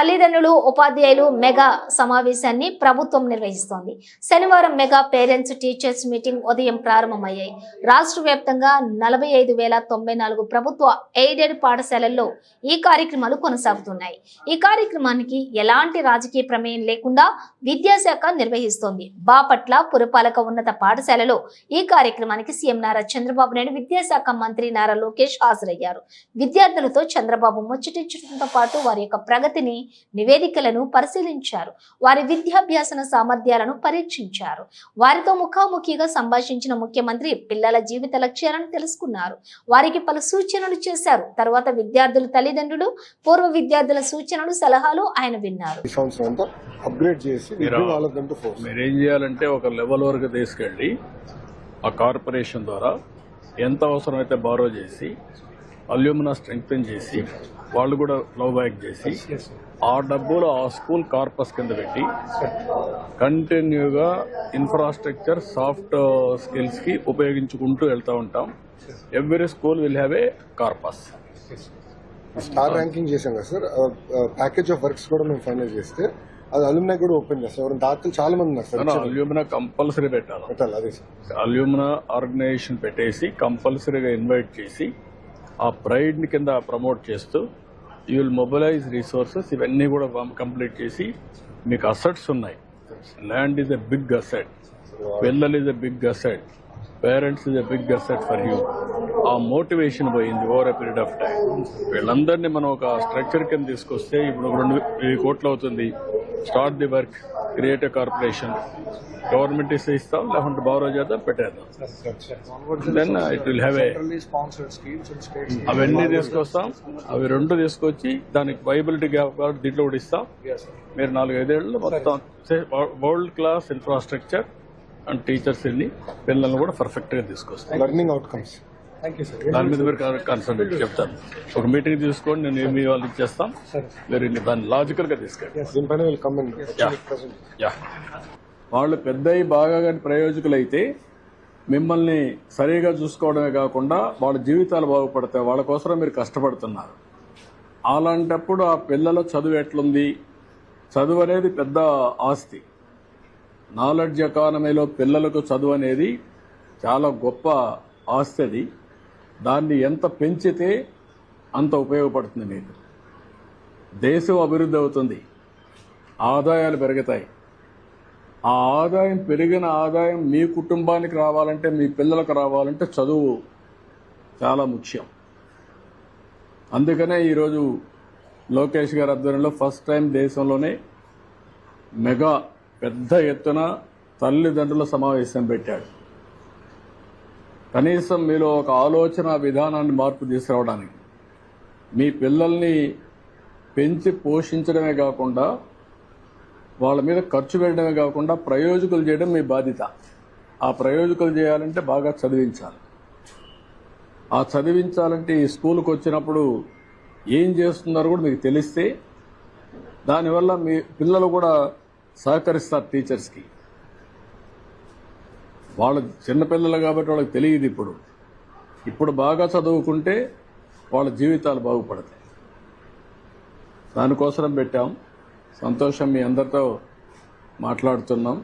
తల్లిదండ్రులు ఉపాధ్యాయులు మెగా సమావేశాన్ని ప్రభుత్వం నిర్వహిస్తోంది. శనివారం మెగా పేరెంట్స్ టీచర్స్ మీటింగ్ ఉదయం ప్రారంభమయ్యాయి. రాష్ట్ర వ్యాప్తంగా 45,094 ప్రభుత్వ ఎయిడెడ్ పాఠశాలల్లో ఈ కార్యక్రమాలు కొనసాగుతున్నాయి. ఈ కార్యక్రమానికి ఎలాంటి రాజకీయ ప్రమేయం లేకుండా విద్యాశాఖ నిర్వహిస్తోంది. బాపట్ల పురపాలక ఉన్నత పాఠశాలలో ఈ కార్యక్రమానికి సీఎం నారా చంద్రబాబు నాయుడు, విద్యాశాఖ మంత్రి నారా లోకేష్ హాజరయ్యారు. విద్యార్థులతో చంద్రబాబు ముచ్చటించడంతో పాటు వారి యొక్క ప్రగతిని, నివేదికలను పరిశీలించారు. వారి విద్యాభ్యాసన సామర్థ్యాలను పరీక్షించారు. వారితో ముఖాముఖిగా సంభాషించిన ముఖ్యమంత్రి పిల్లల జీవిత లక్ష్యాలను తెలుసుకున్నారు. వారికి పలు సూచనలు చేశారు. తర్వాత విద్యార్థుల తల్లిదండ్రులు, పూర్వ విద్యార్థుల సూచనలు, సలహాలు ఆయన విన్నారు. మీరేం చేయాలంటే ఒక లెవెల్ వరకు తీసుకెళ్లి ఆ కార్పొరేషన్ ద్వారా ఎంత అవసరమైతే బారో చేసి అల్యూమినా స్ట్రెంగ్తన్ చేసి వాళ్ళు కూడా ఫ్లో బ్యాక్ చేసి ఆ డబ్బులు ఆ స్కూల్ కార్పస్ కింద పెట్టి కంటిన్యూగా ఇన్ఫ్రాస్ట్రక్చర్, సాఫ్ట్ స్కిల్స్ కి ఉపయోగించుకుంటూ వెళ్తూ ఉంటాం. Every school will have A corpus. Star ranking చేశాం కదా సార్, ప్యాకేజ్ ఆఫ్ వర్క్స్ కూడా మేము ఫైనల్ చేస్తే అది అల్యూమినా కూడా ఓపెన్ చేస్తాం. దాతలు చాలా మంది ఉన్నారు సార్. అల్యూమినా కంపల్సరీ పెట్టాలి. అదే సార్, అల్యూమినా ఆర్గనైజేషన్ పెట్టేసి కంపల్సరీగా ఇన్వైట్ చేసి ఆ ప్రైడ్ ని కింద ప్రమోట్ చేస్తూ యూ విల్ మొబిలైజ్ రిసోర్సెస్. ఇవన్నీ కూడా కంప్లీట్ చేసి మీకు అసెట్స్ ఉన్నాయి. Land is a big asset, పిల్లలు is a big asset, parents is a big asset for you. ఆ మోటివేషన్ పోయింది over a period of time. వీళ్ళందరినీ మనం ఒక స్ట్రక్చర్ కింద తీసుకొస్తే ఇప్పుడు 2 కోట్లు అవుతుంది. Start the work, create a corporation. Government ఇస్తాం, లేకుంటే బారో చేద్దాం, పెట్టేద్దాం. Then it will have a అవన్నీ తీసుకొస్తాం. అవి 2 తీసుకొచ్చి దానికి వైబిలిటీ గ్యాప్ దీంట్లో కూడా ఇస్తాం. మీరు 4-5 ఏళ్ళు మొత్తం world class infrastructure and teachers వెళ్ళి పిల్లల్ని కూడా పర్ఫెక్ట్ గా తీసుకొస్తాం. లెర్నింగ్ అవుట్కమ్స్ దాని మీద మీరు కాన్సన్ట్రేట్ చెప్తాను. ఒక మీటింగ్ తీసుకోండి, నేను ఏమి వాళ్ళు ఇచ్చేస్తాం. మీరు దాన్ని లాజికల్ గా తీసుకెళ్ళి వాళ్ళు పెద్దవి బాగా కానీ ప్రయోజకులు అయితే మిమ్మల్ని సరిగా చూసుకోవడమే కాకుండా వాళ్ళ జీవితాలు బాగుపడతాయి. వాళ్ళ కోసం మీరు కష్టపడుతున్నారు. అలాంటప్పుడు ఆ పిల్లల చదువు ఎట్లుంది? చదువు అనేది పెద్ద ఆస్తి. నాలెడ్జ్ ఎకానమీలో పిల్లలకు చదువు అనేది చాలా గొప్ప ఆస్తి. అది దాన్ని ఎంత పెంచితే అంత ఉపయోగపడుతుంది. మీకు దేశం అభివృద్ధి అవుతుంది, ఆదాయాలు పెరుగుతాయి. ఆ ఆదాయం, పెరిగిన ఆదాయం మీ కుటుంబానికి రావాలంటే, మీ పిల్లలకు రావాలంటే చదువు చాలా ముఖ్యం. అందుకనే ఈరోజు లోకేష్ గారి ఆధ్వర్యంలో ఫస్ట్ టైం దేశంలోనే మెగా పెద్ద ఎత్తున తల్లిదండ్రుల సమావేశం పెట్టాడు. కనీసం మీలో ఒక ఆలోచన విధానాన్ని మార్పు తీసుకురావడానికి, మీ పిల్లల్ని పెంచి పోషించడమే కాకుండా వాళ్ళ మీద ఖర్చు పెట్టడమే కాకుండా ప్రయోజకులు చేయడం మీ బాధ్యత. ఆ ప్రయోజకులు చేయాలంటే బాగా చదివించాలి. ఆ చదివించాలంటే ఈ స్కూల్కి వచ్చినప్పుడు ఏం చేస్తున్నారో కూడా మీకు తెలిస్తే దానివల్ల మీ పిల్లలు కూడా సహకరిస్తారు టీచర్స్కి. వాళ్ళు చిన్నపిల్లలు కాబట్టి వాళ్ళకి తెలియదు. ఇప్పుడు బాగా చదువుకుంటే వాళ్ళ జీవితాలు బాగుపడతాయి. దానికోసం పెట్టాం. సంతోషం, మీ అందరితో మాట్లాడుతున్నాం.